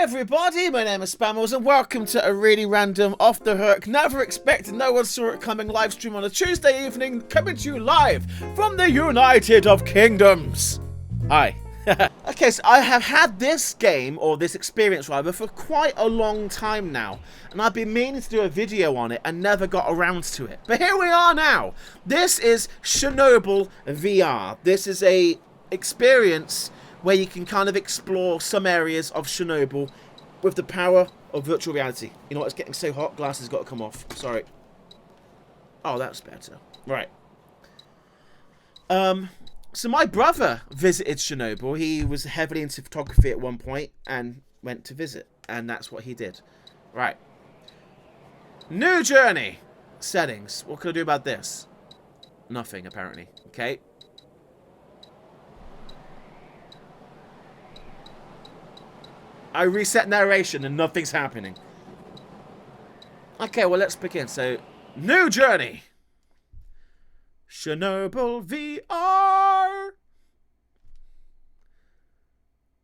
everybody, my name is Spammals and welcome to a really random, off the hook, never expected, no one saw it coming live stream on a Tuesday evening, coming to you live from the United of Kingdoms. Hi. Okay, so I have had this game, or this experience rather, for quite a long time now, and I've been meaning to do a video on it and never got around to it. But here we are now. This is Chernobyl VR. This is a experience where you can kind of explore some areas of Chernobyl with the power of virtual reality. You know what, it's getting so hot, glasses got to come off. Sorry. Oh, that's better. Right. So my brother visited Chernobyl. He was heavily into photography at one point and went to visit. And that's what he did. Right. New journey. Settings. What can I do about this? Nothing, apparently. Okay. I reset narration and nothing's happening. Okay, well, let's begin. So, new journey. Chernobyl VR.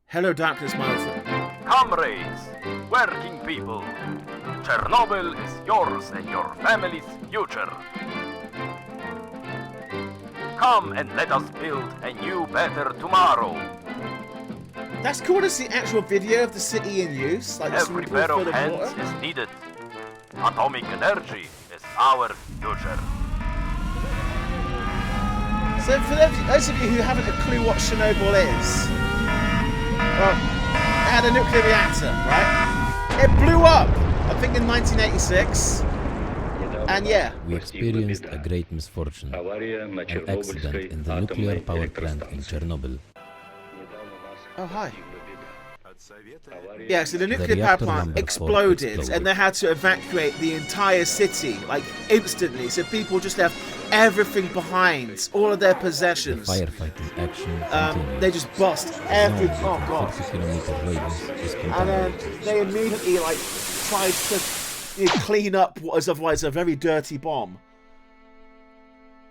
Hello, darkness, my old friend. Comrades, working people, Chernobyl is yours and your family's future. Come and let us build a new, better tomorrow. That's cool to see actual video of the city in use. Like every pair of hands is needed. Atomic energy is our future. So for those of you who haven't a clue what Chernobyl is, well, it had a nuclear reactor, right? It blew up, I think in 1986. And yeah. We experienced a great misfortune, an accident in the nuclear power plant in Chernobyl. Oh, hi. Yeah, so the nuclear power plant exploded and they had to evacuate the entire city, like, instantly. So people just left everything behind, all of their possessions. The firefighting action they just bust every... Oh, God. And then they immediately, like, tried to clean up what is otherwise a very dirty bomb.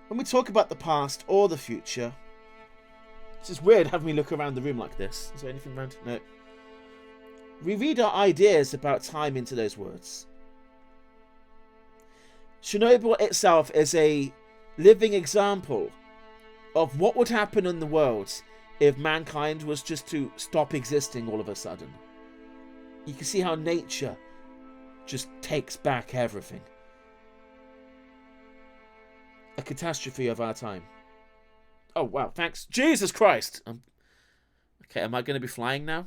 When we talk about the past or the future... It's just weird having me look around the room like this. Is there anything around? No. We read our ideas about time into those words. Chernobyl itself is a living example of what would happen in the world if mankind was just to stop existing all of a sudden. You can see how nature just takes back everything. A catastrophe of our time. Oh, wow, thanks. Jesus Christ! Okay, am I going to be flying now?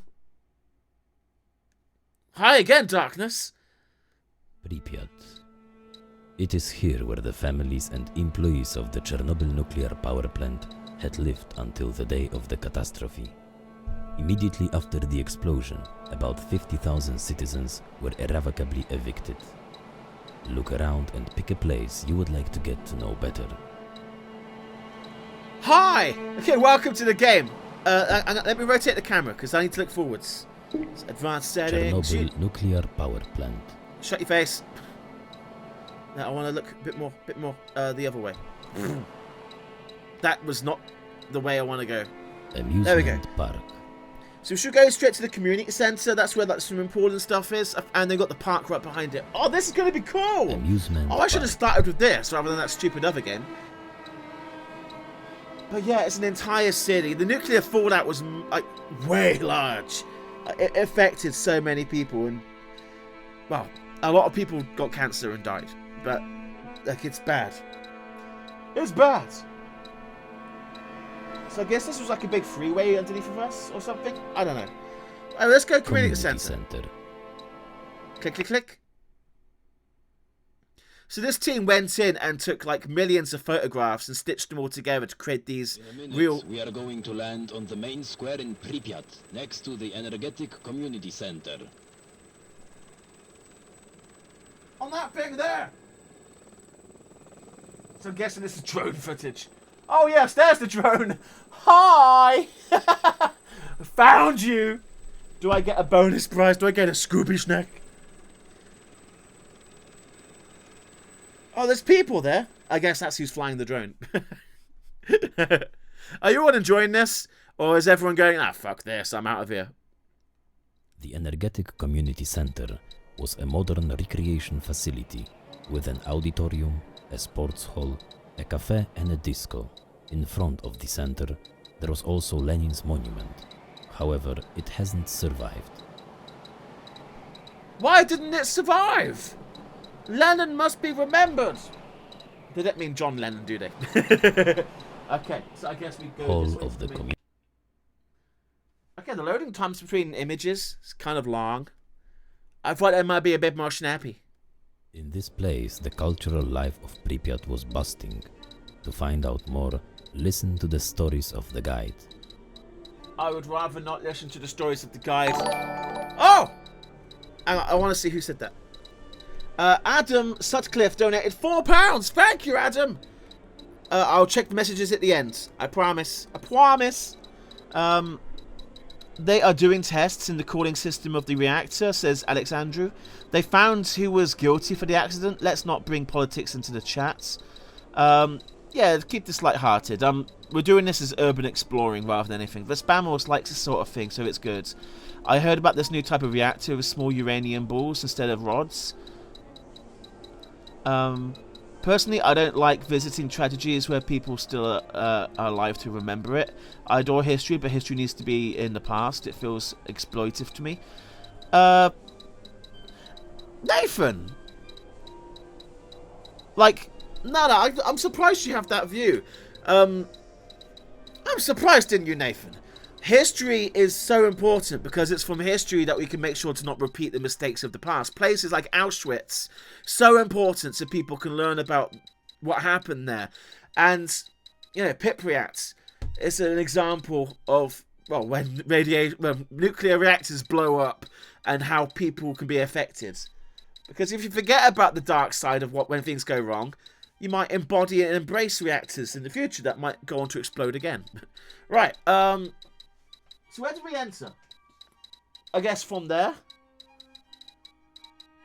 Hi again, darkness! Pripyat. It is here where the families and employees of the Chernobyl nuclear power plant had lived until the day of the catastrophe. Immediately after the explosion, about 50,000 citizens were irrevocably evicted. Look around and pick a place you would like to get to know better. Hi! Okay, welcome to the game. Let me rotate the camera, because I need to look forwards. It's advanced settings. Chernobyl nuclear power plant. Shut your face. Now I want to look a bit more the other way. That was not the way I want to go. Amusement there we go. Park. So we should go straight to the community centre. That's where like swimming pool and stuff is. And they've got the park right behind it. Oh, this is going to be cool! Amusement I should have started with this, rather than that stupid other game. But yeah, it's an entire city. The nuclear fallout was like way large. It affected so many people, and well, a lot of people got cancer and died. But like, it's bad. It's bad. So I guess this was like a big freeway underneath of us or something. I don't know. Right, let's go community centre. Click, click, click. So this team went in and took like millions of photographs and stitched them all together to create these real... We are going to land on the main square in Pripyat, next to the energetic community center. On that thing there! So I'm guessing this is drone footage. Oh yes, there's the drone! Hi! Found you! Do I get a bonus prize? Do I get a Scooby Snack? Oh, there's people there. I guess that's who's flying the drone. Are you all enjoying this? Or is everyone going, ah, fuck this, I'm out of here? The Energetic Community Center was a modern recreation facility with an auditorium, a sports hall, a cafe and a disco. In front of the center, there was also Lenin's monument. However, it hasn't survived. Why didn't it survive? Lennon must be remembered. They don't mean John Lennon, do they? Okay, so I guess we go Hall this way of the for me. community. Okay, the loading times between images is kind of long. I thought it might be a bit more snappy. In this place, the cultural life of Pripyat was busting. To find out more, listen to the stories of the guide. I would rather not listen to the stories of the guide. Oh! I want to see who said that. Adam Sutcliffe donated £4. Thank you, Adam. I'll check the messages at the end. I promise. I promise. They are doing tests in the cooling system of the reactor, says Alex Andrew. They found who was guilty for the accident. Let's not bring politics into the chats. Yeah, keep this lighthearted. We're doing this as urban exploring rather than anything. The Spammals likes this sort of thing, so it's good. I heard about this new type of reactor with small uranium balls instead of rods. Personally, I don't like visiting tragedies where people still are alive to remember it. I adore history, but history needs to be in the past. It feels exploitive to me. Nathan! Like, no, I'm surprised you have that view. I'm surprised, didn't you, Nathan? History is so important because it's from history that we can make sure to not repeat the mistakes of the past. Places like Auschwitz, so important so people can learn about what happened there. And, you know, Pripyat is an example of, well, when nuclear reactors blow up and how people can be affected. Because if you forget about the dark side of when things go wrong, you might embody and embrace reactors in the future that might go on to explode again. Right, so where do we enter? I guess from there.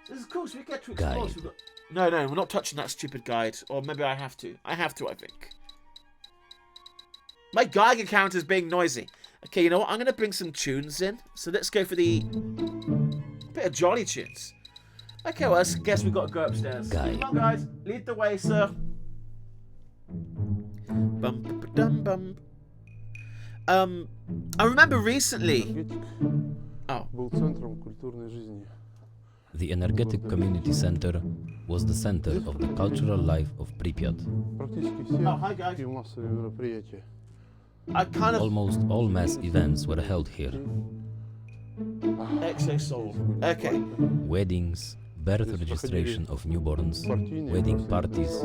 This is cool, so we get to explore. So no, we're not touching that stupid guide. Or maybe I have to. I have to, I think. My Geiger counter is being noisy. Okay, you know what? I'm going to bring some tunes in. So let's go for the bit of jolly tunes. Okay, well, I guess we've got to go upstairs. Guide. Come on, guys. Lead the way, sir. Bum, bum, bum. I remember recently. Oh. The Energetic Community Center was the center of the cultural life of Pripyat. Oh, hi, guys. I kind of. Almost all mass events were held here. Exo Soul. Okay. Weddings, birth registration of newborns, wedding parties,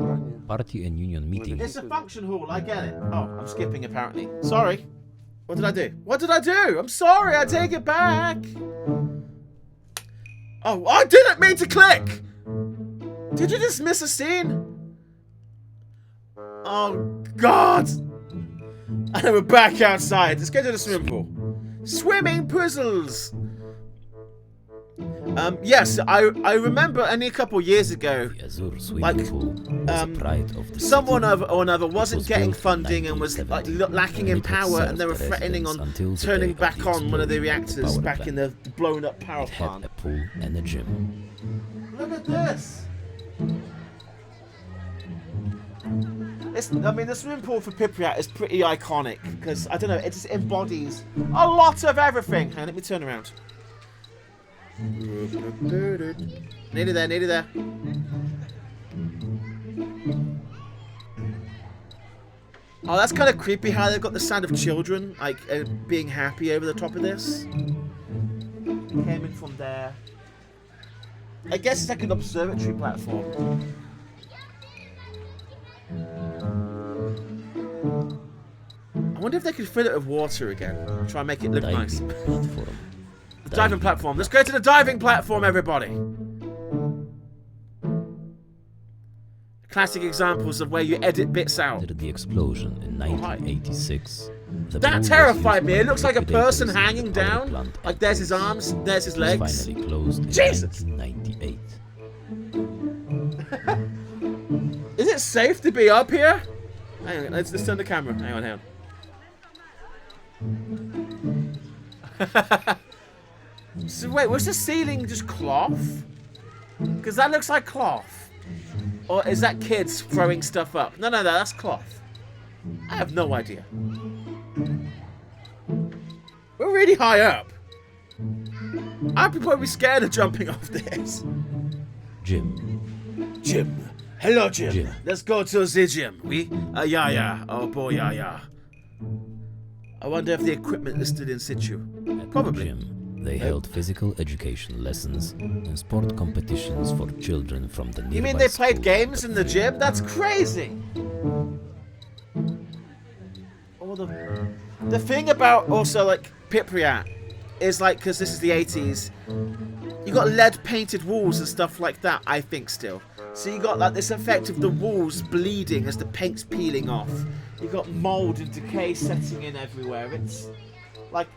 party and union meetings. It's a function hall, I get it. Oh, I'm skipping apparently. Sorry. What did I do? What did I do? I'm sorry, I take it back. Oh, I didn't mean to click! Did you just miss a scene? Oh, God! And we're back outside. Let's go to the swimming pool. Swimming puzzles! Yes, I remember only a couple years ago, The Azure swimming like, pool was a pride of the someone city. or another wasn't was getting built in funding and was like 1970, lacking in and it had power, and they were served the threatening on residents until the turning day of back the on one of the exploding reactors power back in the blown up power It had plant. a pool and a gym. Look at this! I mean, the swimming pool for Pripyat is pretty iconic because, I don't know, it just embodies a lot of everything. Hey, let me turn around. Nearly there, nearly there. Oh, that's kind of creepy how they've got the sound of children, like, being happy over the top of this. Came in from there. I guess it's like an observatory platform. I wonder if they could fill it with water again. Try and make it look nice. Diving platform. The diving platform. Let's go to the diving platform, everybody. Classic examples of where you edit bits out. After the explosion in 1986, the pool That was terrified used me. by It looks like a liquidators person in the hanging power down. plant Like there's his activities. arms, there's his It was legs. finally closed in Jesus! 1998. Is it safe to be up here? Hang on, let's turn the camera. Hang on. So wait, was the ceiling just cloth? Because that looks like cloth. Or is that kids throwing stuff up? No, that's cloth. I have no idea. We're really high up. I'd be probably scared of jumping off this. Gym. Hello, Jim. Let's go to the gym. Yeah. Oh, boy, yeah. I wonder if the equipment is still in situ. At Probably. the gym, they held physical education lessons and sport competitions for children from the nearby You mean they played school games and in the gym? That's crazy. Oh, the thing about also like Pripyat is like, because this is the 80s, you got lead painted walls and stuff like that, I think still. So you got like this effect of the walls bleeding as the paint's peeling off. You got mold and decay setting in everywhere. It's like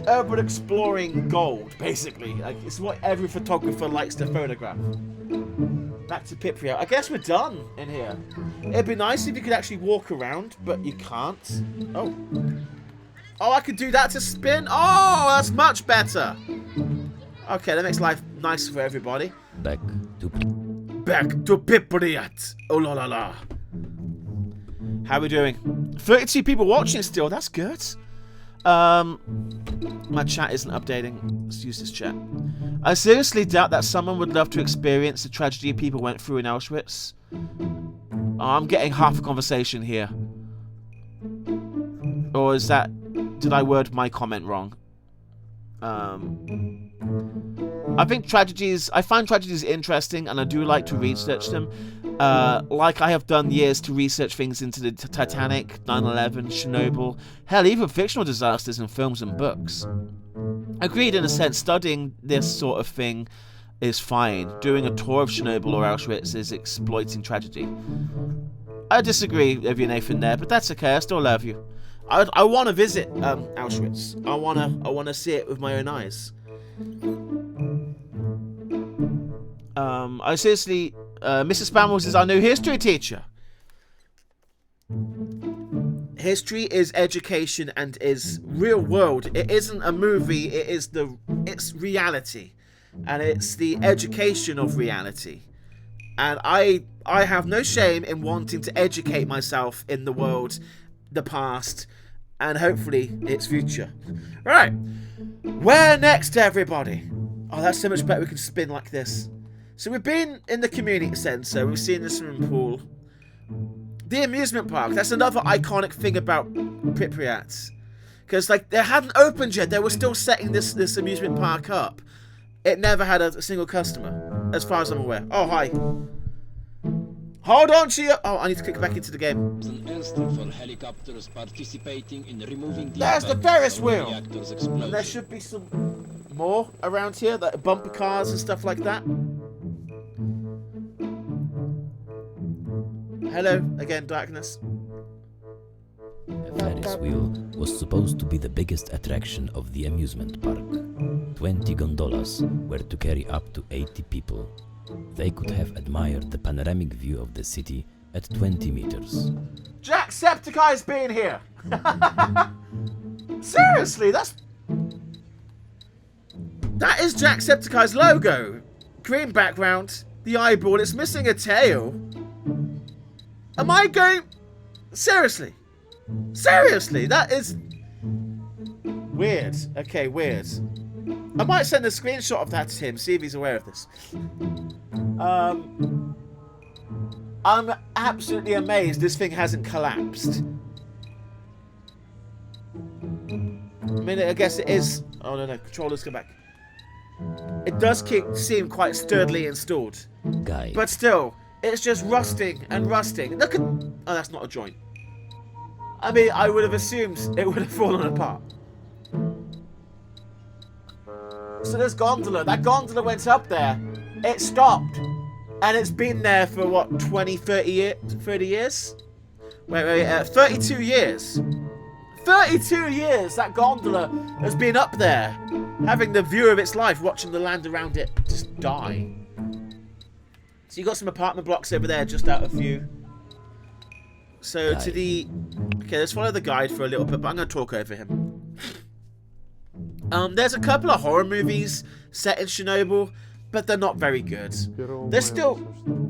urban exploring gold, basically. Like it's what every photographer likes to photograph. Back to Pripyat. I guess we're done in here. It'd be nice if you could actually walk around, but you can't. Oh, I could do that to spin? Oh, that's much better. Okay, that makes life nicer for everybody. back to Pripyat. Oh la la la. How are we doing? 32 people watching still. That's good. My chat isn't updating. Let's use this chat. I seriously doubt that someone would love to experience the tragedy people went through in Auschwitz. Oh, I'm getting half a conversation here. Or is that... Did I word my comment wrong? I think tragedies... I find tragedies interesting and I do like to research them. Like I have done years to research things into the Titanic, 9/11, Chernobyl, hell, even fictional disasters in films and books. Agreed, in a sense, studying this sort of thing is fine. Doing a tour of Chernobyl or Auschwitz is exploiting tragedy. I disagree with you, Nathan, there, but that's okay, I still love you. I want to visit Auschwitz. I wanna see it with my own eyes. I seriously... Mrs. Spammals is our new history teacher. History is education and is real world. It isn't a movie, it's reality. And it's the education of reality. And I have no shame in wanting to educate myself in the world, the past, and hopefully its future. Right. Where next, everybody? Oh, that's so much better. We can spin like this. So we've been in the community centre, we've seen the swimming pool. The amusement park, that's another iconic thing about Pripyat. Because like they hadn't opened yet, they were still setting this amusement park up. It never had a single customer, as far as I'm aware. Oh, hi. Hold on to your... Oh, I need to click back into the game. For helicopters participating in removing the There's the effects Ferris of wheel. reactor's And explosion. there should be some more around here, like bumper cars and stuff like that. Hello, again, darkness. A Ferris wheel was supposed to be the biggest attraction of the amusement park. 20 gondolas were to carry up to 80 people. They could have admired the panoramic view of the city at 20 meters. Jacksepticeye's been here! Seriously, that is Jacksepticeye's logo. Green background, the eyeball, it's missing a tail. Am I going... Seriously? Seriously, that is... Weird. Okay, weird. I might send a screenshot of that to him, see if he's aware of this. I'm absolutely amazed this thing hasn't collapsed. I mean, I guess it is... Oh, no, controllers come back. It does seem quite sturdily installed. Guy. But still, it's just rusting and rusting. Look at... Oh, that's not a joint. I mean, I would have assumed it would have fallen apart. So this gondola, that gondola went up there, it stopped, and it's been there for what, 20, 30 years? Wait, 32 years. 32 years that gondola has been up there, having the view of its life, watching the land around it just die. So you got some apartment blocks over there just out of view. So to the... Okay, let's follow the guide for a little bit, but I'm going to talk over him. There's a couple of horror movies set in Chernobyl, but they're not very good. There's still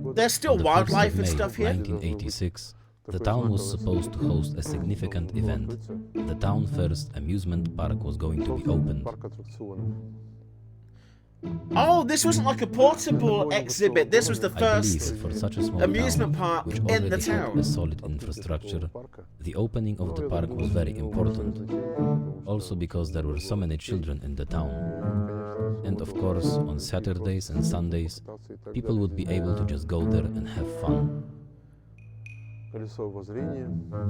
On the 1st of wildlife and May stuff here. 1986, the town was supposed to host a significant event. The town first amusement park was going to be opened. Oh, this wasn't like a portable exhibit. This was the I believe first that for such a small amusement town, park which in already the had town. a solid infrastructure, the opening of the park was very important. Also because there were so many children in the town. And of course, on Saturdays and Sundays, people would be able to just go there and have fun.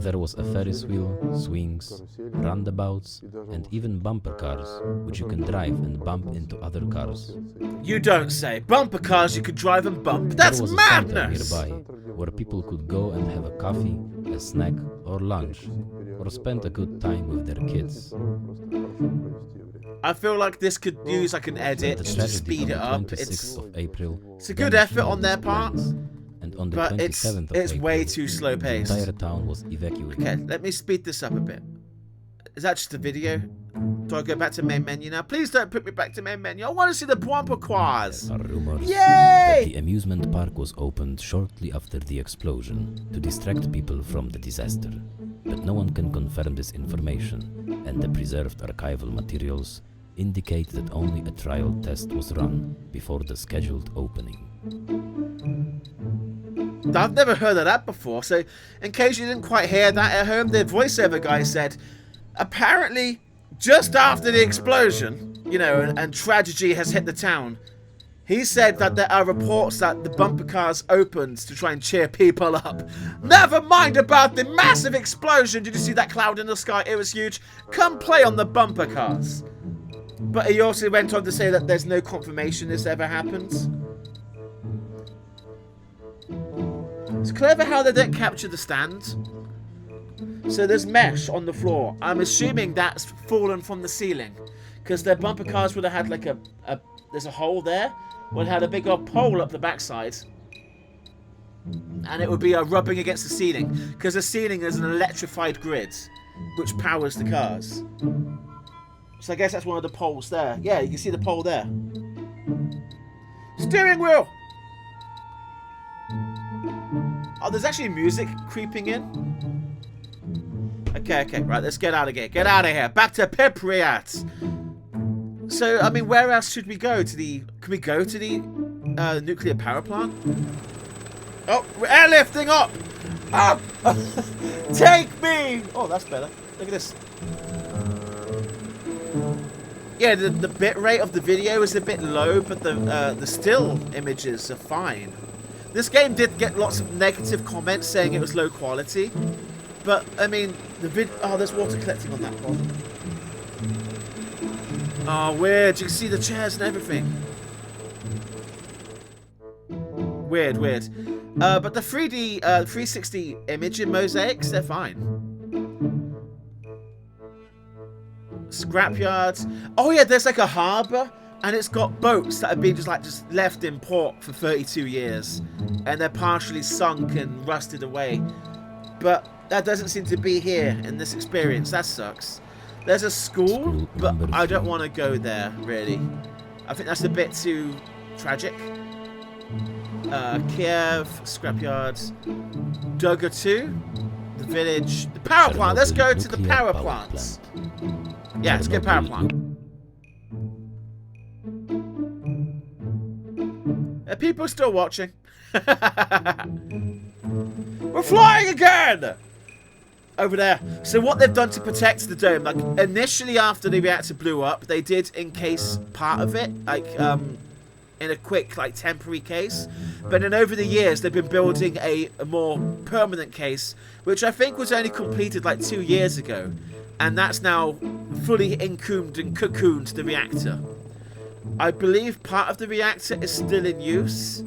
There was a Ferris wheel, swings, roundabouts, and even bumper cars, which you can drive and bump into other cars. You don't say. Bumper cars you could drive and bump. That's There was a center madness! nearby, where people could go and have a coffee, a snack, or lunch, or spend a good time with their kids. I feel like this could use like an edit The just to tragedy speed it on up. the 26th of April It's a good damaged effort all on their these part, plans, and on the but 27th of it's April, way too slow the paced. entire town was evacuated. Okay, let me speed this up a bit. Is that just a video? Do I go back to main menu now? Please don't put me back to main menu. I want to see the bumper cars. There are rumors Yay! that the amusement park was opened shortly after the explosion to distract people from the disaster. But no one can confirm this information, and the preserved archival materials indicate that only a trial test was run before the scheduled opening. I've never heard of that before, so in case you didn't quite hear that at home, the voiceover guy said, apparently, just after the explosion, you know, and tragedy has hit the town, he said that there are reports that the bumper cars opened to try and cheer people up. Never mind about the massive explosion. Did you see that cloud in the sky? It was huge. Come play on the bumper cars. But he also went on to say that there's no confirmation this ever happens. It's clever how they don't capture the stand. So there's mesh on the floor. I'm assuming that's fallen from the ceiling, because their bumper cars would have had like there's a hole there. Would have had a big old pole up the backside, and it would be rubbing against the ceiling, because the ceiling is an electrified grid which powers the cars. So I guess that's one of the poles there. Yeah, you can see the pole there. Steering wheel! Oh, there's actually music creeping in. Okay, right, let's get out of here. Get out of here. Back to Pripyat. So, I mean, where else should we go? Can we go to the nuclear power plant? Oh, we're airlifting up! Up! Take me! Oh, that's better. Look at this. Yeah, the bit rate of the video is a bit low, but the still images are fine. This game did get lots of negative comments saying it was low quality, but I mean there's water collecting on that one. Oh, weird! You can see the chairs and everything. Weird. But the 3D 360 image in mosaics, they're fine. Scrapyards. Oh yeah, there's like a harbour, and it's got boats that have been just left in port for 32 years, and they're partially sunk and rusted away. But that doesn't seem to be here in this experience. That sucks. There's a school, but I don't want to go there really. I think that's a bit too tragic. Kiev, scrapyards, Duga 2, the village, the power plant. Let's go to the power plants. Yeah, let's get power plant. Are people still watching? We're flying again! Over there. So what they've done to protect the dome, like initially after the reactor blew up, they did encase part of it, like in a quick temporary case. But then over the years they've been building a more permanent case, which I think was only completed 2 years ago. And that's now fully encombed and cocooned the reactor. I believe part of the reactor is still in use,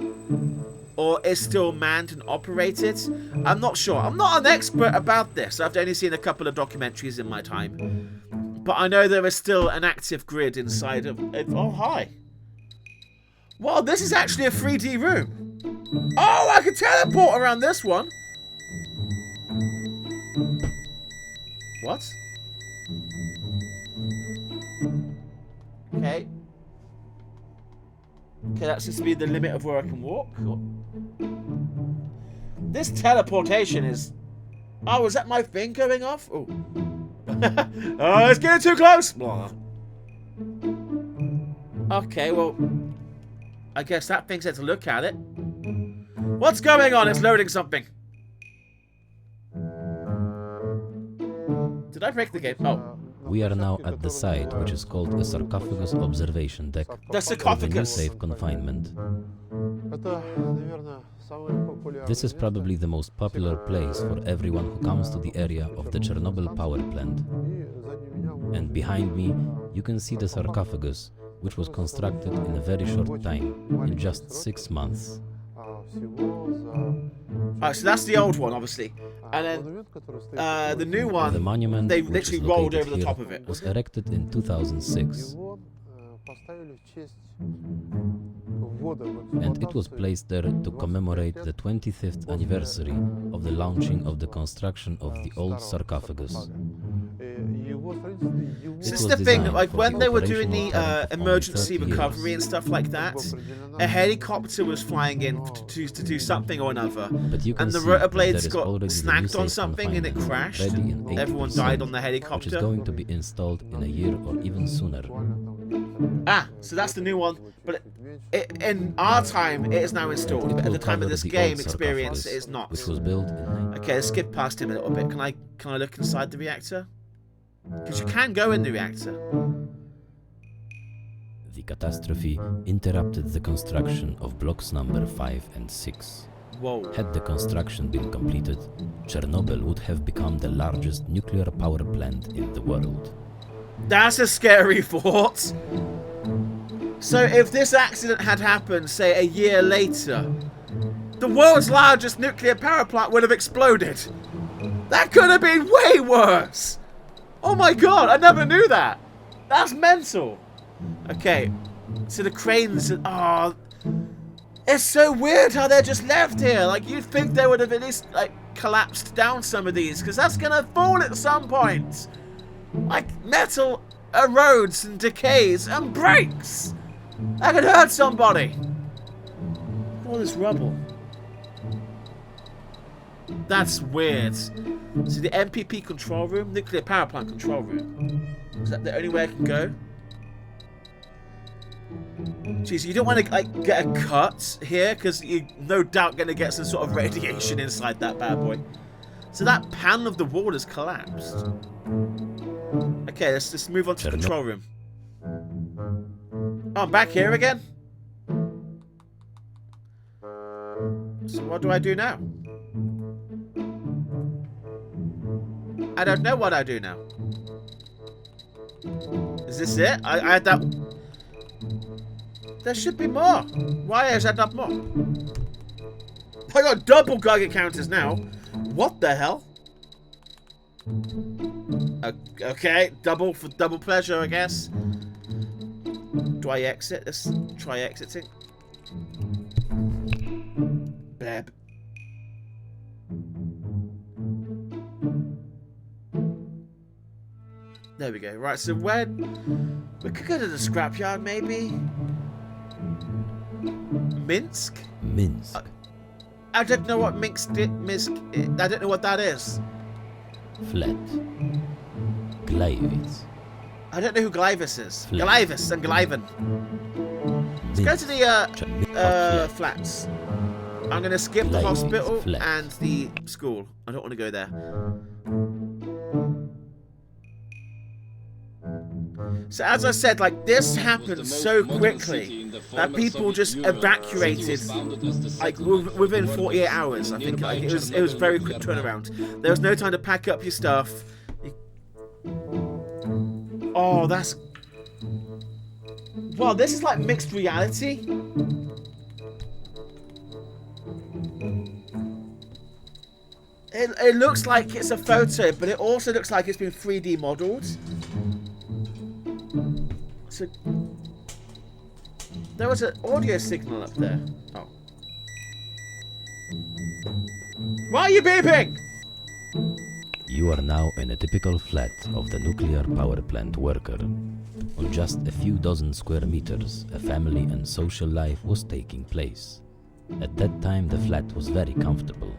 or is still manned and operated. I'm not sure. I'm not an expert about this. I've only seen a couple of documentaries in my time. But I know there is still an active grid inside of it. Oh, hi. Well, this is actually a 3D room. Oh, I can teleport around this one. What? Okay. Okay, that seems to be the limit of where I can walk. This teleportation is... Oh, is that my thing going off? Oh. Oh, it's getting too close! Okay, well... I guess that thing said to look at it. What's going on? It's loading something. Did I break the game? Oh. We are now at the site, which is called a sarcophagus observation deck. The sarcophagus. Safe confinement. This is probably the most popular place for everyone who comes to the area of the Chernobyl power plant. And behind me, you can see the sarcophagus, which was constructed in a very short time, in just 6 months. Alright, so that's the old one, obviously. And then the new one, the monument, they literally rolled over the top of it. Was erected in 2006. And it was placed there to commemorate the 25th anniversary of the launching of the construction of the old sarcophagus. This is the thing, like when they were doing the emergency recovery and stuff like that, a helicopter was flying in to do something or another, and the rotor blades got snagged on something and it crashed, and everyone died on the helicopter. Which is going to be installed in a year or even sooner. Ah, so that's the new one, but in our time it is now installed, but at the time of this game experience it is not. Which was built in... Okay, let's skip past him a little bit. Can I look inside the reactor? Because you can go in the reactor. The catastrophe interrupted the construction of blocks number 5 and 6. Whoa. Had the construction been completed, Chernobyl would have become the largest nuclear power plant in the world. That's a scary thought. So if this accident had happened, say, a year later, the world's largest nuclear power plant would have exploded. That could have been way worse. Oh my god, I never knew that. That's mental. Okay, so the cranes, oh, it's so weird how they're just left here. Like, you'd think they would have at least, like, collapsed down some of these, because that's gonna fall at some point. Like, metal erodes and decays and breaks. That could hurt somebody. All this rubble. That's weird. So the MPP control room, nuclear power plant control room. Is that the only way I can go? Jeez, you don't want to like get a cut here because you're no doubt going to get some sort of radiation inside that bad boy. So that panel of the wall has collapsed. Okay, let's just move on to the control room. Oh, I'm back here again. So what do I do now? I don't know what I do now. Is this it? I had that... There should be more. Why is that not more? I got double Geiger counters now. What the hell? Okay, double for double pleasure, I guess. Do I exit? Let's try exiting. Blab. There we go. Right, so when... We could go to the scrapyard, maybe? Minsk? Minsk. I don't know what Minsk... I don't know what that is. Flat. Gleiwitz. I don't know who Gleivis is. Flat. Gleivis and Gleiven. Let's go to the flats. I'm going to skip the hospital and the school. I don't want to go there. So as I said, like, this happened so quickly that people just evacuated, like, within 48 hours. I think like, it was a very quick turnaround. There was no time to pack up your stuff. Oh, that's... Wow, this is like mixed reality. It looks like it's a photo, but it also looks like it's been 3D modeled. So there was an audio signal up there. Oh. Why are you beeping? You are now in a typical flat of the nuclear power plant worker. On just a few dozen square meters, a family and social life was taking place. At that time, the flat was very comfortable.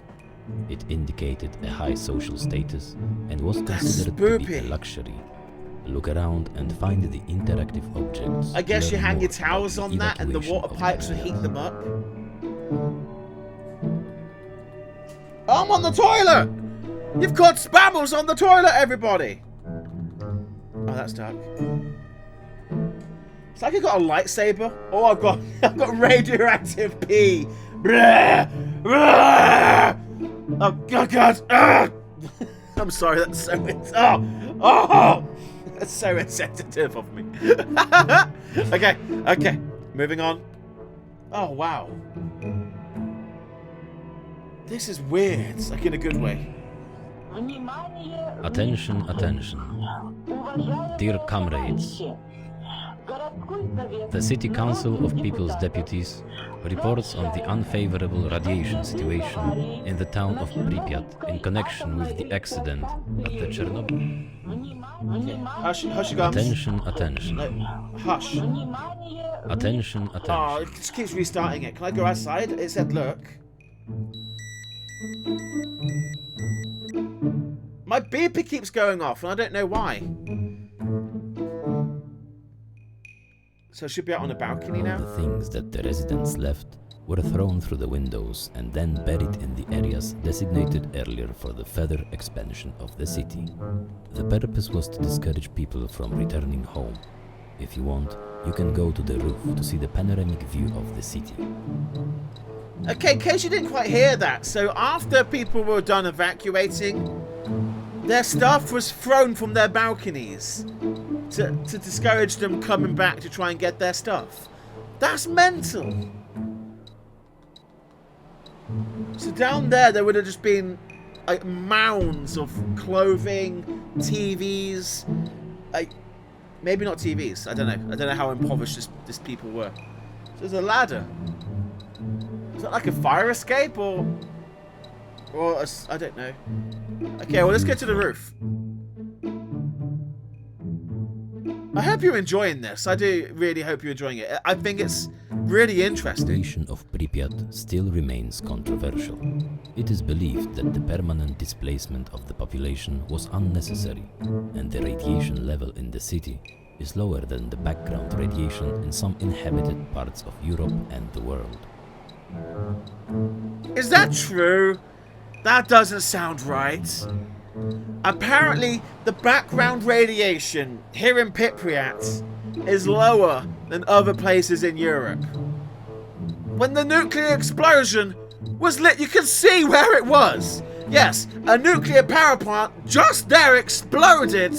It indicated a high social status and was considered to be a luxury. Look around and find the interactive objects. I guess you Learn hang your more towels about on that and the evacuation water of pipes will area. heat them up. I'm on the toilet! You've caught Spammals on the toilet, everybody! Oh, that's dark. It's like I've got a lightsaber. Oh, I've got radioactive pee. Blah, blah. Oh, God. I'm sorry, that's so... That's so insensitive of me. Okay. Moving on. Oh, wow. This is weird, like in a good way. Attention. Dear comrades, the City Council of People's Deputies reports on the unfavorable radiation situation in the town of Pripyat in connection with the accident at the Chernobyl. Okay. Hush your gums. Attention. No, hush. Attention. Oh, it just keeps restarting it. Can I go outside? It said look. My beeper keeps going off and I don't know why. So I should be out on a balcony All now? the things that the residents left were thrown through the windows and then buried in the areas designated earlier for the further expansion of the city. The purpose was to discourage people from returning home. If you want, you can go to the roof to see the panoramic view of the city. Okay, in case you didn't quite hear that, so after people were done evacuating, their stuff was thrown from their balconies to discourage them coming back to try and get their stuff. That's mental. So down there would have just been like mounds of clothing, TVs, like maybe not TVs. I don't know. I don't know how impoverished this people were. So there's a ladder. Is that like a fire escape or I don't know. Okay, well let's get to the roof. I hope you're enjoying this. I do really hope you're enjoying it. I think it's really interesting. The situation of Pripyat still remains controversial. It is believed that the permanent displacement of the population was unnecessary, and the radiation level in the city is lower than the background radiation in some inhabited parts of Europe and the world. Is that true? That doesn't sound right. Apparently, the background radiation here in Pripyat is lower than other places in Europe. When the nuclear explosion was lit, you can see where it was. Yes, a nuclear power plant just there exploded,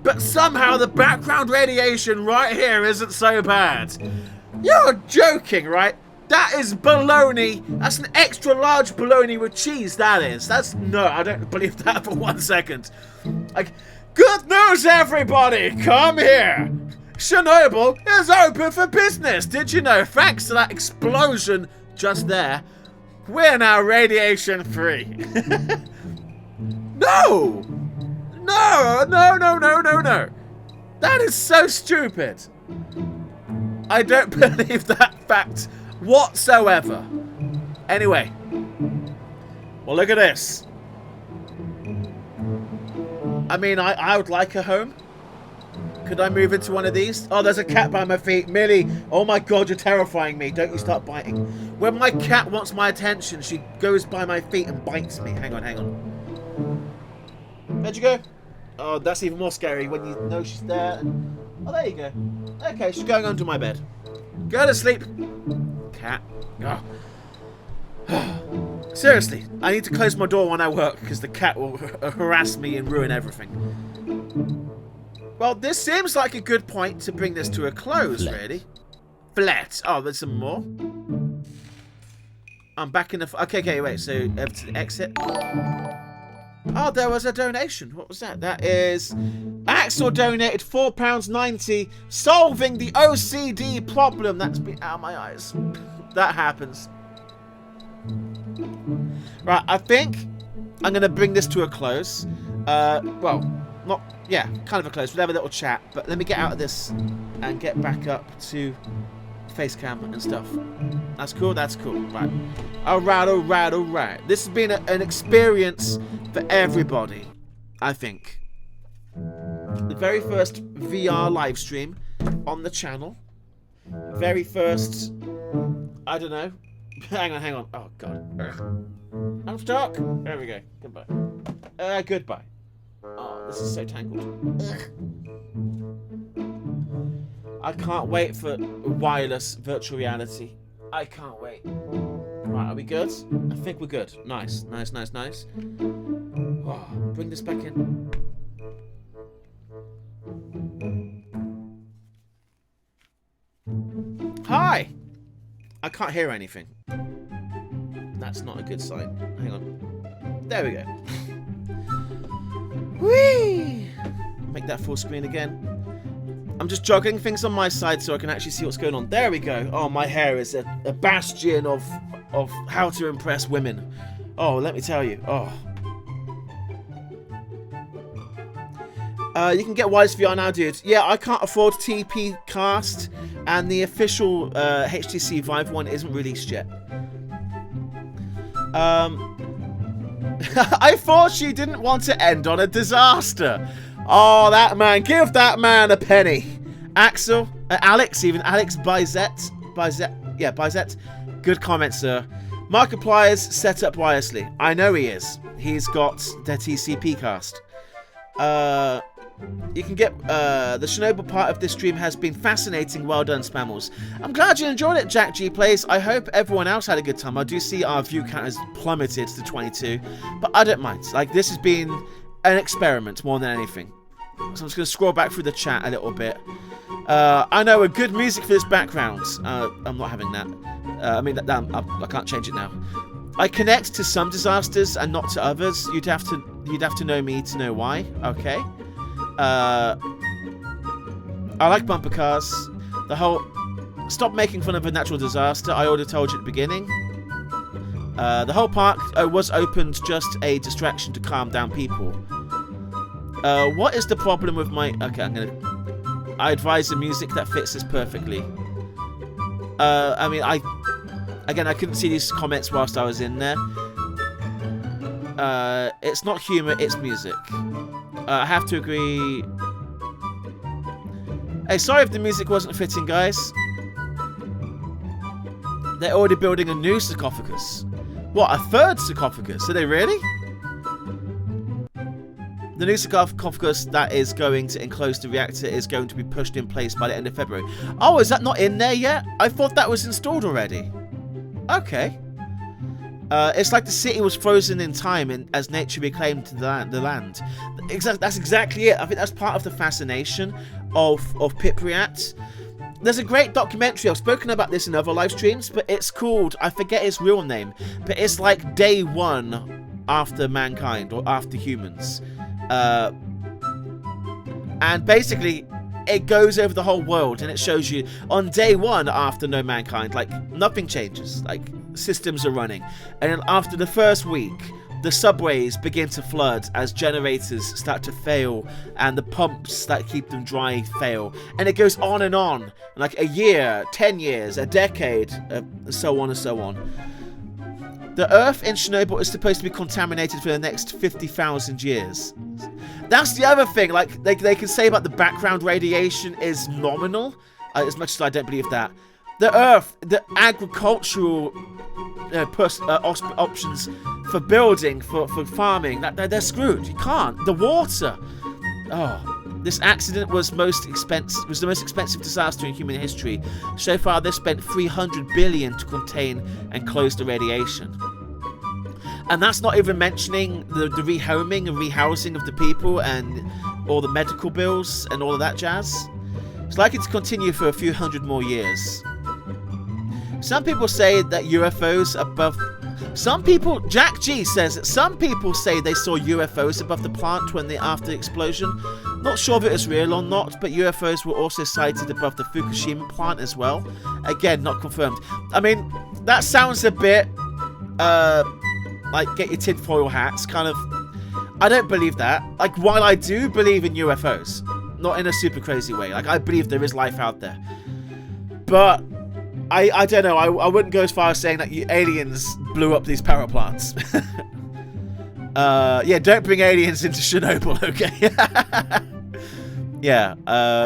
but somehow the background radiation right here isn't so bad. You're joking, right? That is bologna. That's an extra large bologna with cheese, that is. No, I don't believe that for 1 second. Like, good news, everybody! Come here! Chernobyl is open for business! Did you know, thanks to that explosion just there, we're now radiation free. No! No! That is so stupid. I don't believe that fact whatsoever. Anyway. Well, look at this. I mean, I would like a home. Could I move into one of these? Oh, there's a cat by my feet. Millie, oh my god, you're terrifying me. Don't you start biting. When my cat wants my attention, she goes by my feet and bites me. Hang on. Where'd you go? Oh, that's even more scary when you know she's there. Oh, there you go. Okay, she's going under my bed. Go to sleep. Cat. Oh. Seriously, I need to close my door when I work because the cat will harass me and ruin everything. Well, this seems like a good point to bring this to a close, really. Flat. Oh, there's some more. I'm back in the... Okay, wait. So, exit. Oh, there was a donation. What was that? That is... Axel donated £4.90, solving the OCD problem. That's been out of my eyes. That happens. Right, I think I'm going to bring this to a close. Well, not, yeah, kind of a close. We'll have a little chat, but let me get out of this and get back up to face cam and stuff. That's cool, that's cool. Right. Alright. This has been an experience for everybody, I think. The very first VR live stream on the channel. Very first, I don't know. Hang on. Oh, God. I'm stuck. There we go. Goodbye. Goodbye. Oh, this is so tangled. I can't wait for wireless virtual reality. I can't wait. Right, are we good? I think we're good. Nice. Oh, bring this back in. Hi! I can't hear anything. That's not a good sign. Hang on. There we go. Whee! Make that full screen again. I'm just juggling things on my side so I can actually see what's going on. There we go. Oh, my hair is a bastion of how to impress women. Oh, let me tell you. Oh. You can get Wise VR now, dude. Yeah, I can't afford TP Cast, and the official HTC Vive one isn't released yet. I thought she didn't want to end on a disaster. Oh, that man. Give that man a penny. Axel, Alex Bizet. Yeah, Bizet. Good comment, sir. Markiplier's set up wirelessly. I know he is. He's got the TCP cast. You can get the Chernobyl part of this stream has been fascinating. Well done, Spammals. I'm glad you enjoyed it, Jack G Plays. I hope everyone else had a good time. I do see our view count has plummeted to 22, but I don't mind. Like, this has been an experiment more than anything. So I'm just going to scroll back through the chat a little bit. I know a good music for this background. I'm not having that. I can't change it now. I connect to some disasters and not to others. You'd have to know me to know why. Okay. I like bumper cars. The whole stop making fun of a natural disaster. I already told you at the beginning. The whole park was opened just a distraction to calm down people. What is the problem with my... Okay, I advise the music that fits this perfectly. I couldn't see these comments whilst I was in there. It's not humour, it's music. I have to agree. Hey, sorry if the music wasn't fitting, guys. They're already building a new sarcophagus. What, a third sarcophagus? Are they really? The new sarcophagus that is going to enclose the reactor is going to be pushed in place by the end of February. Oh, is that not in there yet? I thought that was installed already. Okay. It's like the city was frozen in time as nature reclaimed the land. That's exactly it. I think that's part of the fascination of Pripyat. There's a great documentary. I've spoken about this in other live streams, but it's called, I forget its real name, but it's like day one after mankind or after humans. And basically it goes over the whole world and it shows you on day one after no mankind, like nothing changes, like systems are running, and then after the first week the subways begin to flood as generators start to fail and the pumps that keep them dry fail, and it goes on and on, like a year, 10 years, a decade, so on and so on. The Earth in Chernobyl is supposed to be contaminated for the next 50,000 years. That's the other thing. Like they can say about the background radiation is nominal, as much as I don't believe that. The Earth, the agricultural options for building, for farming, they're screwed. You can't. The water. Oh, this accident was the most expensive disaster in human history. So far, they've spent $300 billion to contain and close the radiation. And that's not even mentioning the rehoming and rehousing of the people and all the medical bills and all of that jazz. It's likely to continue for a few hundred more years. Some people say that UFOs above... Jack G says that some people say they saw UFOs above the plant after the explosion. Not sure if it was real or not, but UFOs were also sighted above the Fukushima plant as well. Again, not confirmed. I mean, that sounds a bit... like, get your tinfoil hats, kind of... I don't believe that. Like, while I do believe in UFOs, not in a super crazy way. Like, I believe there is life out there. But I don't know. I wouldn't go as far as saying that aliens blew up these power plants. Yeah, don't bring aliens into Chernobyl, okay? Yeah,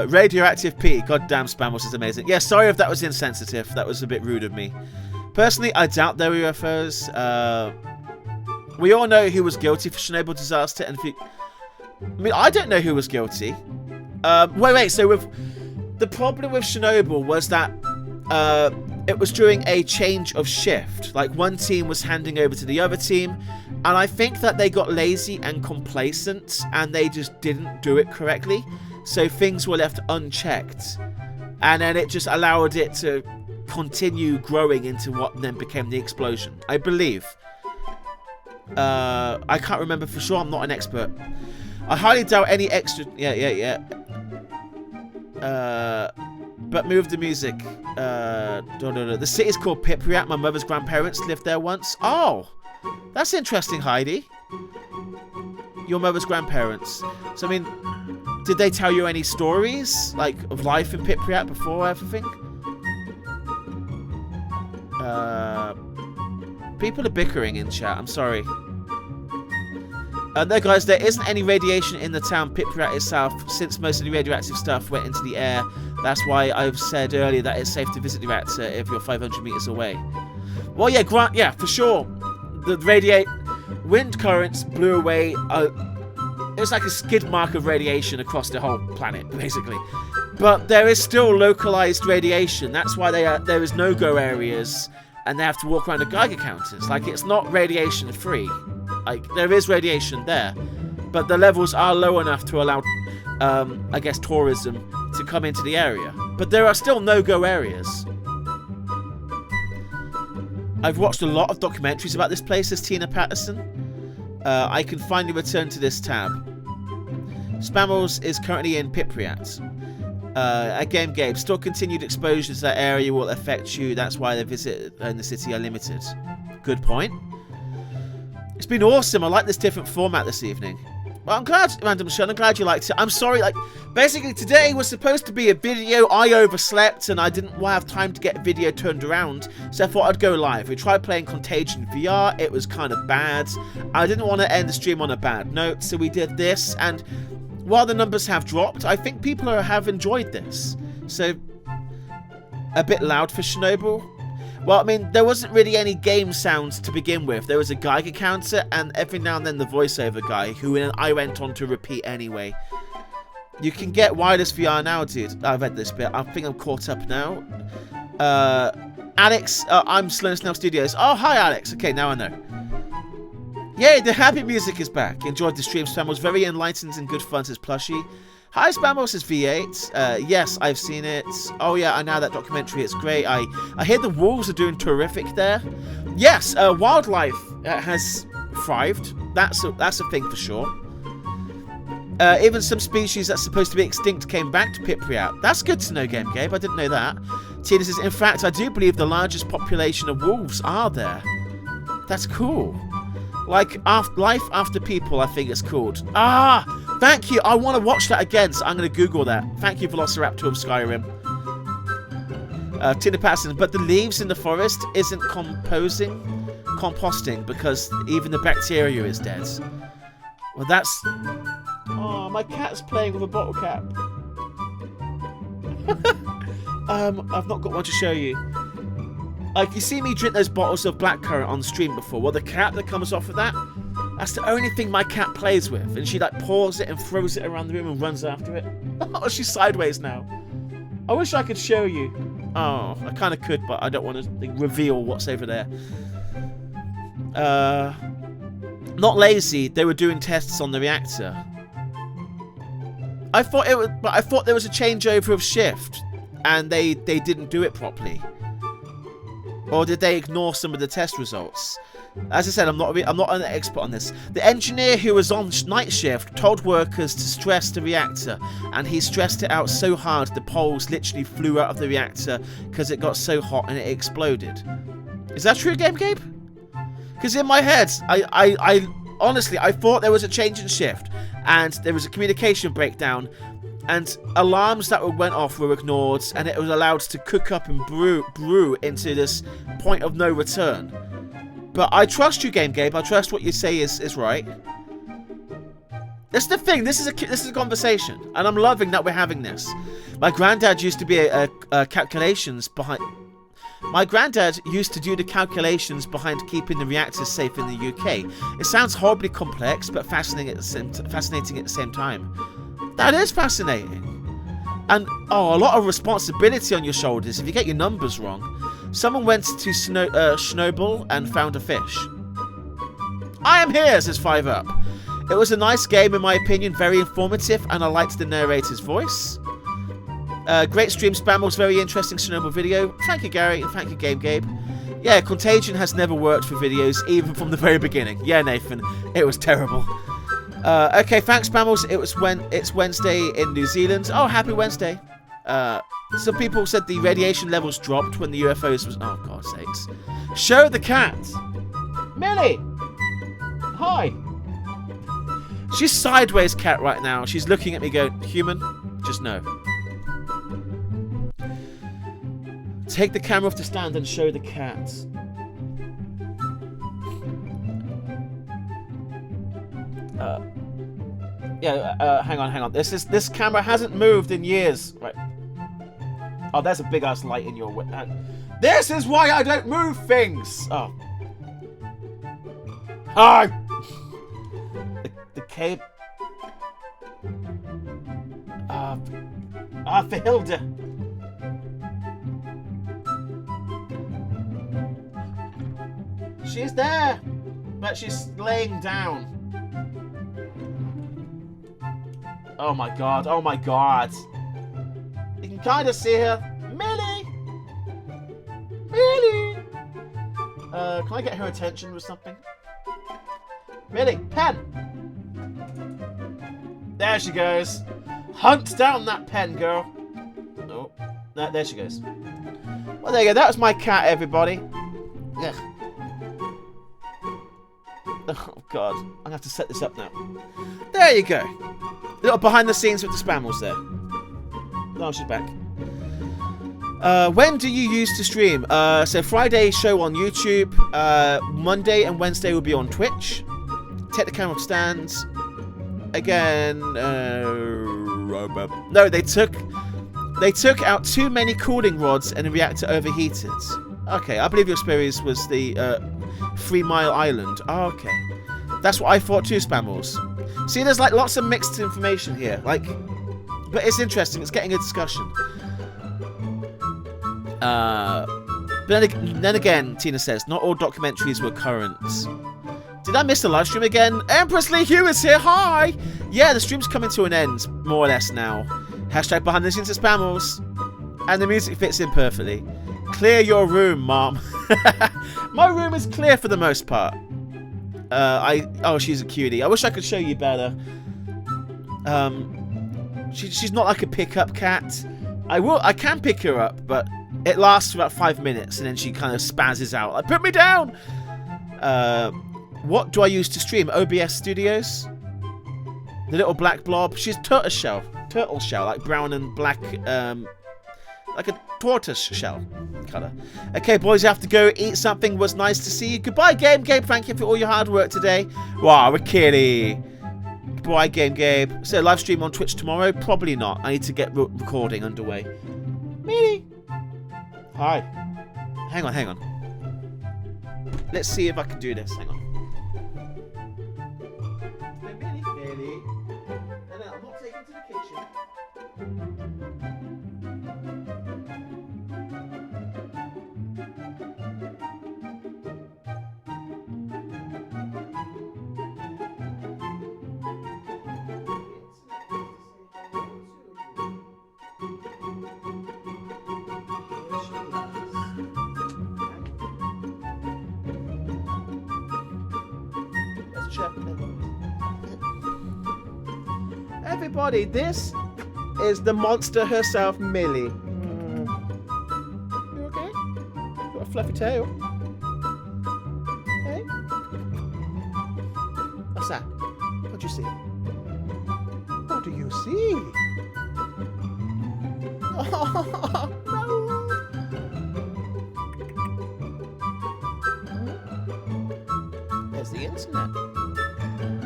radioactive pee. Goddamn, Spammals is amazing. Yeah, sorry if that was insensitive. That was a bit rude of me. Personally, I doubt there were UFOs. We all know who was guilty for Chernobyl disaster, and I don't know who was guilty. Wait. So the problem with Chernobyl was that it was during a change of shift. Like, one team was handing over to the other team, and I think that they got lazy and complacent, and they just didn't do it correctly. So things were left unchecked, and then it just allowed it to continue growing into what then became the explosion, I believe. I can't remember for sure. I'm not an expert. I highly doubt any extra. Yeah. But move the music. No. The city's called Pripyat. My mother's grandparents lived there once. Oh, that's interesting, Heidi. Your mother's grandparents. So, I mean, did they tell you any stories, like, of life in Pripyat before everything? People are bickering in chat. I'm sorry. No, guys, there isn't any radiation in the town Pripyat itself, since most of the radioactive stuff went into the air. That's why I've said earlier that it's safe to visit the reactor if you're 500 meters away. Well, yeah, Grant, yeah, for sure. The wind currents blew away. It was like a skid mark of radiation across the whole planet, basically. But there is still localized radiation. That's why there is no-go areas, and they have to walk around the Geiger counters. Like, it's not radiation-free. Like, there is radiation there, but the levels are low enough to allow, I guess, tourism to come into the area. But there are still no-go areas. I've watched a lot of documentaries about this place, says Tina Patterson. I can finally return to this tab. Spammals is currently in Pripyat. Again, Gabe, still continued exposure to that area will affect you. That's why the visit in the city are limited. Good point. It's been awesome. I like this different format this evening. Well, I'm glad, Random Sean, I'm glad you liked it. I'm sorry, like, basically today was supposed to be a video. I overslept and I didn't have time to get a video turned around, so I thought I'd go live. We tried playing Contagion VR. It was kind of bad. I didn't want to end the stream on a bad note, so we did this, and while the numbers have dropped, I think people have enjoyed this. So, a bit loud for Chernobyl. Well, I mean, there wasn't really any game sounds to begin with. There was a Geiger counter, and every now and then the voiceover guy, who I went on to repeat anyway. You can get wireless VR now, dude. I read this bit. I think I'm caught up now. Alex, I'm Sloan Snail Studios. Oh, hi, Alex. Okay, now I know. Yay, the happy music is back. Enjoyed the stream. Spam was very enlightened and good fun, says Plushie. Hi, Spammals, says V8. Yes, I've seen it. Oh, yeah, I know that documentary. It's great. I hear the wolves are doing terrific there. Yes, wildlife has thrived. That's a thing for sure. Even some species that's supposed to be extinct came back to Pripyat. That's good to know, Game Gabe. I didn't know that. Tina says, in fact, I do believe the largest population of wolves are there. That's cool. Like, Life After People, I think it's called. Ah! Thank you! I want to watch that again, so I'm going to Google that. Thank you, Velociraptor of Skyrim. Tina Patterson, but the leaves in the forest isn't composting, because even the bacteria is dead. Well, that's... Oh, my cat's playing with a bottle cap. I've not got one to show you. Like, you see me drink those bottles of blackcurrant on stream before. Well, the cap that comes off of that, that's the only thing my cat plays with. And she, like, pours it and throws it around the room and runs after it. Oh, she's sideways now. I wish I could show you. Oh, I kind of could, but I don't want to reveal what's over there. Not lazy. They were doing tests on the reactor. I thought there was a changeover of shift, and they didn't do it properly. Or did they ignore some of the test results? As I said, I'm not an expert on this. The engineer who was on night shift told workers to stress the reactor, and he stressed it out so hard the poles literally flew out of the reactor because it got so hot and it exploded. Is that true, Game Gabe? Because in my head, I honestly, I thought there was a change in shift, and there was a communication breakdown, and alarms that went off were ignored, and it was allowed to cook up and brew into this point of no return. But I trust you, Game Gabe. I trust what you say is right. That's the thing. This is a conversation, and I'm loving that we're having this. My granddad used to be calculations behind. My granddad used to do the calculations behind keeping the reactors safe in the UK. It sounds horribly complex, but fascinating at the same time. That is fascinating. And, a lot of responsibility on your shoulders if you get your numbers wrong. Someone went to Chernobyl and found a fish. I am here, says 5up. It was a nice game in my opinion, very informative, and I liked the narrator's voice. Great stream, Spammals, very interesting Chernobyl video. Thank you, Gary, and thank you, Game Gabe. Yeah, Contagion has never worked for videos, even from the very beginning. Yeah, Nathan, it was terrible. Okay, thanks, Spammals. It's Wednesday in New Zealand. Oh, happy Wednesday. Some people said the radiation levels dropped when the UFOs was... Oh, God's sakes. Show the cat. Millie! Hi! She's sideways cat right now. She's looking at me going, human? Just no. Take the camera off the stand and show the cat. Hang on. This camera hasn't moved in years. Right. Oh, there's a big ass light in your way. This is why I don't move things. Oh. Hi. The cable. For Hilda. She's there, but she's laying down. Oh my god, oh my god. You can kind of see her. Millie! Millie! Can I get her attention with something? Millie, pen! There she goes. Hunt down that pen, girl. Oh, there she goes. Well, there you go. That was my cat, everybody. Ugh. Oh, God. I'm going to have to set this up now. There you go. A little behind the scenes with the Spammals there. Oh, she's back. When do you use to stream? So Friday show on YouTube. Monday and Wednesday will be on Twitch. Take the camera off stands. Again, no, they took out too many cooling rods and the reactor overheated. Okay, I believe your experience was the 3 Mile Island. Oh, okay. That's what I thought too, Spammals. See, there's like lots of mixed information here. Like, but it's interesting. It's getting a discussion. But then again, Tina says, not all documentaries were current. Did I miss the live stream again? Empress Lee Hugh is here. Hi. Yeah, the stream's coming to an end, more or less now. Hashtag behind the scenes of Spammals. And the music fits in perfectly. Clear your room, Mom. My room is clear for the most part. Oh, she's a cutie. I wish I could show you better. She's not like a pickup cat. I can pick her up, but it lasts for about 5 minutes, and then she kind of spazzes out. Like, put me down! What do I use to stream? OBS Studios? The little black blob. She's turtle shell, like brown and black, like a tortoise shell colour. Okay, boys, I have to go eat something. Was nice to see you. Goodbye, Game Gabe. Thank you for all your hard work today. Wow, a kitty. Goodbye, Game Gabe. So, live stream on Twitch tomorrow? Probably not. I need to get recording underway. Meanie. Hi. Hang on. Let's see if I can do this. Hang on. Meanie. No, I'm not taking to the kitchen. Everybody, this is the monster herself, Millie. You okay? Got a fluffy tail. Hey? A What's that? What do you see? What do you see? Oh, no. There's the internet.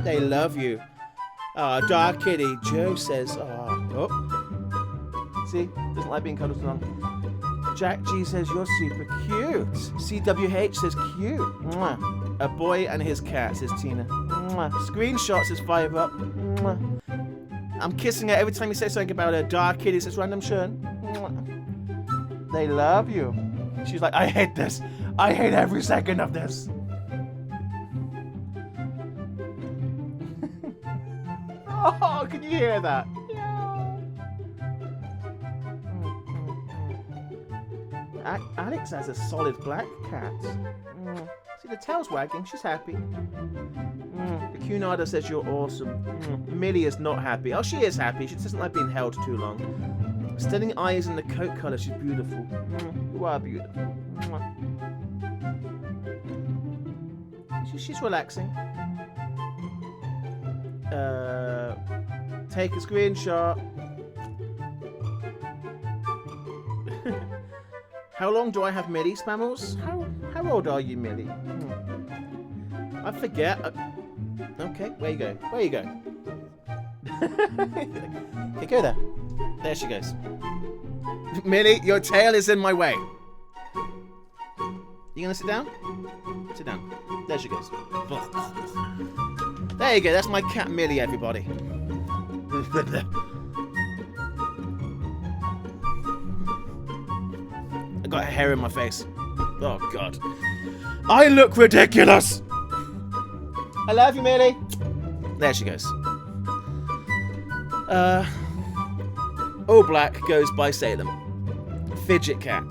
They love you. Ah, Dark Kitty. Joe says, oh. See? Doesn't like being cuddled along. Jack G says, you're super cute. CWH says, cute. Mwah. A boy and his cat, says Tina. Mwah. Screenshot says, 5 up. Mwah. I'm kissing her every time you say something about her. Dark Kitty says, random Shern. Mwah. They love you. She's like, I hate this. I hate every second of this. Oh, can you hear that? Alex has a solid black cat. See, the tail's wagging. She's happy. The Cunarder says you're awesome. Millie is not happy. Oh, she is happy. She just doesn't like being held too long. Stunning eyes in the coat colour. She's beautiful. You are beautiful. She's relaxing. Take a screenshot. How long do I have Millie, Spammals? How old are you, Millie? I forget. Okay, where you go? Where you go? Okay, go there. There she goes. Millie, your tail is in my way. You gonna sit down? Sit down. There she goes. There you go. That's my cat Millie, everybody. I got hair in my face. Oh, God. I look ridiculous! I love you, Millie. There she goes. All Black goes by Salem. Fidget cat.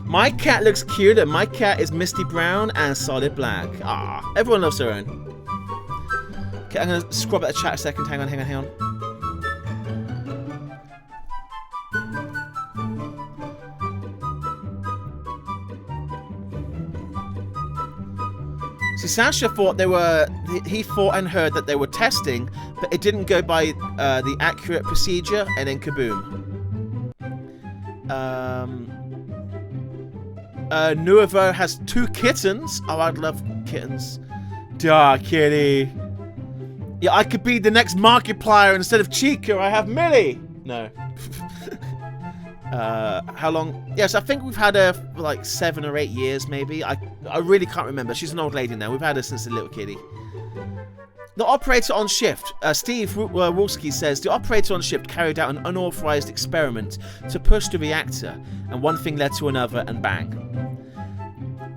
My cat looks cuter. My cat is misty brown and solid black. Ah, everyone loves their own. Okay, I'm going to scrub at the chat a second. Hang on. See, Sasha thought he thought and heard that they were testing, but it didn't go by the accurate procedure, and then kaboom. Nuevo has 2 kittens. Oh, I'd love kittens. Dark Kitty. Yeah, I could be the next Markiplier instead of Chica. I have Millie. No. How long? Yes, I think we've had her for like 7 or 8 years, maybe. I really can't remember. She's an old lady now. We've had her since a little kitty. The operator on shift, Steve Wolski says, the operator on shift carried out an unauthorized experiment to push the reactor, and one thing led to another, and bang.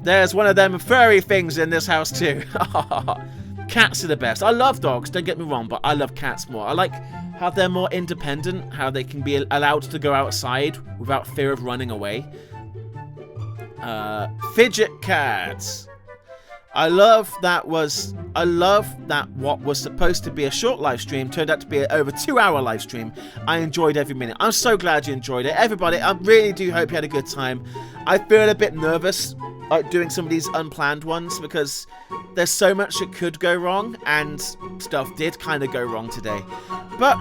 There's one of them furry things in this house too. Cats are the best. I love dogs, don't get me wrong, but I love cats more. I like how they're more independent, how they can be allowed to go outside without fear of running away. Fidget cats. I love that what was supposed to be a short live stream turned out to be an over 2-hour live stream. I enjoyed every minute. I'm so glad you enjoyed it. Everybody, I really do hope you had a good time. I feel a bit nervous doing some of these unplanned ones because there's so much that could go wrong, and stuff did kind of go wrong today. But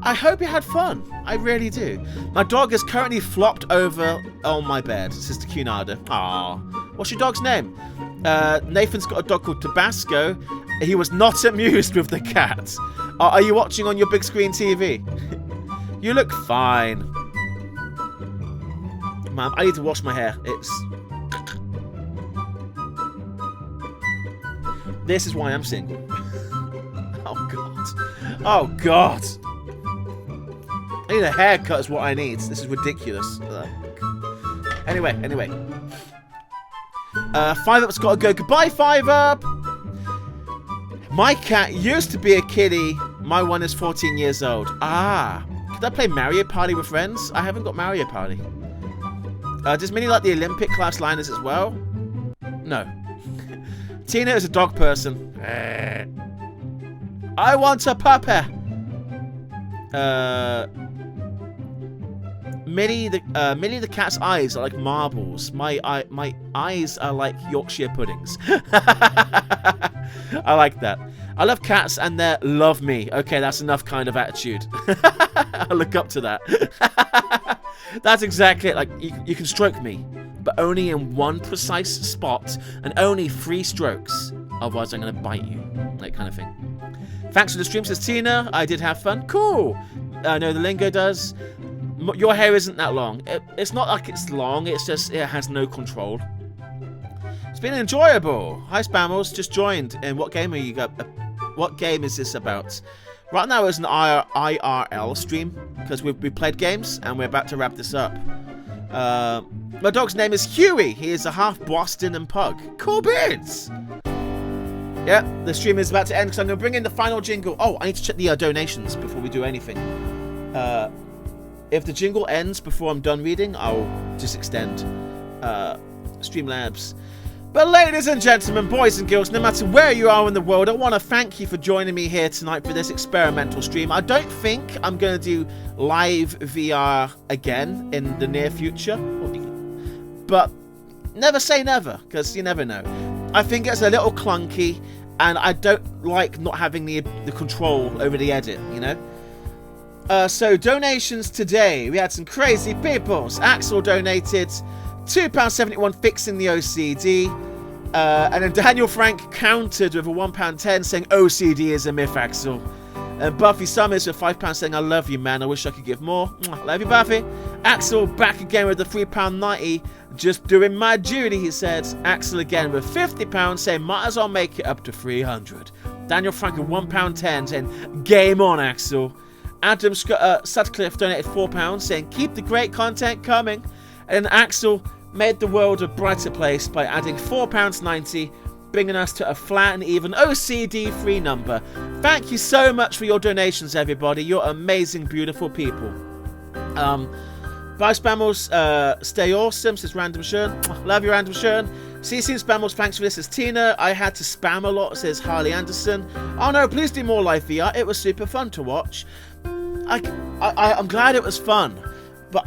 I hope you had fun. I really do. My dog is currently flopped over on my bed, says the Cunarder. Aww. What's your dog's name? Nathan's got a dog called Tabasco. He was not amused with the cat. Are you watching on your big screen TV? You look fine. Ma'am, I need to wash my hair. This is why I'm single. Oh, God. Oh, God. I need a haircut is what I need. This is ridiculous. Anyway. 5 Up's got to go. Goodbye, 5 Up. My cat used to be a kitty. My one is 14 years old. Could I play Mario Party with friends? I haven't got Mario Party. Does Minnie like the Olympic class liners as well? No. Tina is a dog person. I want a puppy. Millie the cat's eyes are like marbles. My eyes are like Yorkshire puddings. I like that. I love cats and they love me. Okay, that's enough kind of attitude. I look up to that. That's exactly it. Like, you can stroke me, but only in one precise spot and only 3 strokes. Otherwise, I'm going to bite you. That kind of thing. Thanks for the stream, says Tina. I did have fun. Cool. I know the lingo does. Your hair isn't that long. It's not like it's long. It's just it has no control. It's been enjoyable. Hi, Spammals. Just joined. And what game are you got? What game is this about? Right now it's an IRL stream because we played games and we're about to wrap this up. My dog's name is Huey. He is a half Boston and pug. Cool beards. Yeah, the stream is about to end because I'm going to bring in the final jingle. Oh, I need to check the donations before we do anything. If the jingle ends before I'm done reading, I'll just extend Streamlabs. But ladies and gentlemen, boys and girls, no matter where you are in the world, I want to thank you for joining me here tonight for this experimental stream. I don't think I'm going to do live VR again in the near future. But never say never, because you never know. I think it's a little clunky, and I don't like not having the control over the edit, you know? So donations today. We had some crazy peoples. Axel donated £2.71 fixing the OCD. And then Daniel Frank countered with a £1.10 saying OCD is a myth, Axel. And Buffy Summers with £5 saying I love you, man. I wish I could give more. Love you, Buffy. Axel back again with the £3.90. Just doing my duty, he said. Axel again with £50 saying might as well make it up to 300. Daniel Frank with £1.10 saying game on, Axel. Adam Sutcliffe donated £4 saying keep the great content coming. And Axel made the world a brighter place by adding £4.90, bringing us to a flat and even OCD-free number. Thank you so much for your donations, everybody. You're amazing, beautiful people. Bye, Spammals. Stay awesome, says Random Shern. Love you, Random Shern. See you soon, Spammals. Thanks for this, says Tina. I had to spam a lot, says Harley Anderson. Oh no, please do more live VR. It was super fun to watch. I'm glad it was fun, but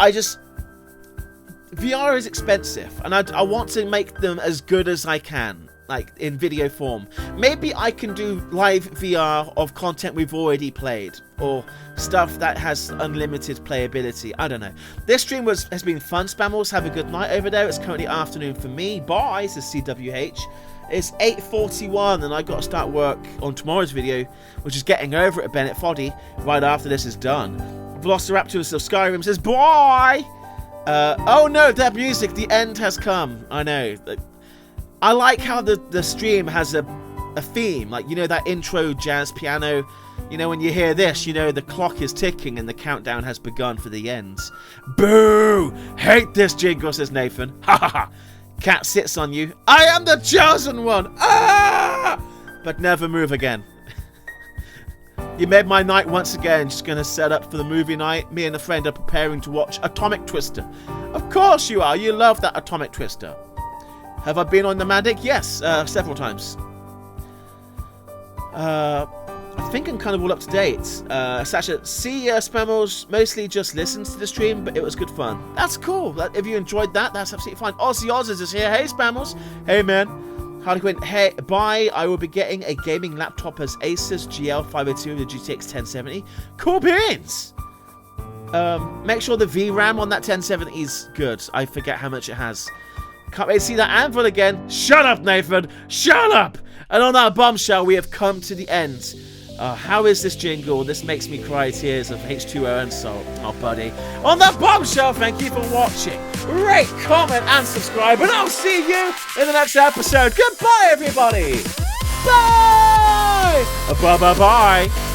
VR is expensive, and I want to make them as good as I can, like in video form. Maybe I can do live VR of content we've already played, or stuff that has unlimited playability. I don't know. This stream has been fun, Spammals. Have a good night over there. It's currently afternoon for me. Bye, says CWH. It's 8:41, and I got to start work on tomorrow's video, which is getting over at Bennett Foddy right after this is done. Velociraptor of Skyrim says bye. Oh no, that music, the end has come. I know. I like how the stream has a theme, like, you know, that intro jazz piano. You know, when you hear this, you know the clock is ticking and the countdown has begun for the end. Boo! Hate this jingle, says Nathan. Ha ha ha! Cat sits on you. I am the chosen one! Ah! But never move again. You made my night once again. Just gonna set up for the movie night. Me and a friend are preparing to watch Atomic Twister. Of course you are. You love that Atomic Twister. Have I been on Nomadic? Yes, several times. I think I'm kind of all up to date. Sasha, see, Spammals mostly just listens to the stream, but it was good fun. That's cool. If you enjoyed that, that's absolutely fine. Ozzy Oz is here. Hey, Spammals. Hey, man. Harley Quinn, hey, bye. I will be getting a gaming laptop as Asus GL502 with the GTX 1070. Cool beans! Make sure the VRAM on that 1070 is good. I forget how much it has. Can't wait to see that anvil again. Shut up, Nathan! Shut up! And on that bombshell, we have come to the end. How is this jingle? This makes me cry tears of H2O and salt. Oh, buddy. On that bombshell, thank you for watching. Rate, comment, and subscribe, and I'll see you in the next episode. Goodbye, everybody. Bye! Bye-bye-bye.